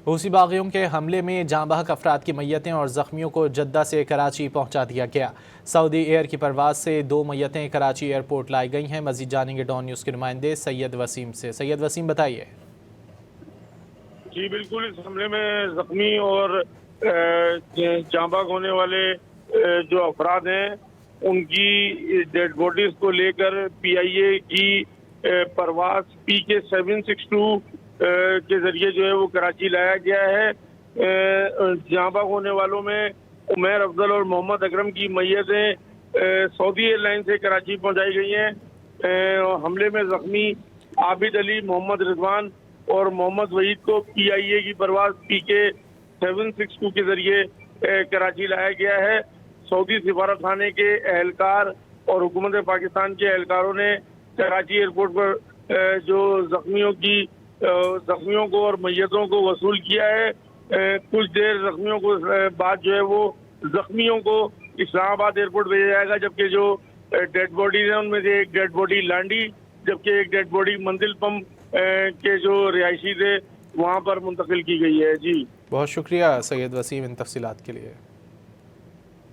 حوثی باغیوں کے حملے میں جاں بحق افراد کی میتیں اور زخمیوں کو جدہ سے کراچی پہنچا دیا گیا۔ سعودی ایئر کی پرواز سے 2 میتیں کراچی ایئرپورٹ لائی گئی ہیں۔ مزید جانیں گے ڈان نیوز کے نمائندے سید وسیم سے۔ سید وسیم بتائیے۔ جی بالکل، اس حملے میں زخمی اور جاں بحق ہونے والے جو افراد ہیں ان کی ڈیڈ باڈیز کو لے کر پی آئی اے کی پرواز PK-762 کے ذریعے جو ہے وہ کراچی لایا گیا ہے۔ جاں بحق ہونے والوں میں عمیر افضل اور محمد اکرم کی میتیں سعودی ایئر لائن سے کراچی پہنچائی گئی ہیں۔ حملے میں زخمی عابد علی، محمد رضوان اور محمد وحید کو پی آئی اے کی پرواز PK-762 کے ذریعے کراچی لایا گیا ہے۔ سعودی سفارت خانے کے اہلکار اور حکومت پاکستان کے اہلکاروں نے کراچی ایئرپورٹ پر جو زخمیوں کو اور میتوں کو وصول کیا ہے۔ کچھ دیر زخمیوں کو بعد جو ہے وہ زخمیوں کو اسلام آباد ایئرپورٹ بھیجا جائے گا، جبکہ جو ڈیڈ باڈیز ہیں ان میں سے ایک ڈیڈ باڈی لانڈی جبکہ ایک ڈیڈ باڈی منزل پمپ کے جو رہائشی تھے وہاں پر منتقل کی گئی ہے۔ جی بہت شکریہ سید وسیم ان تفصیلات کے لیے۔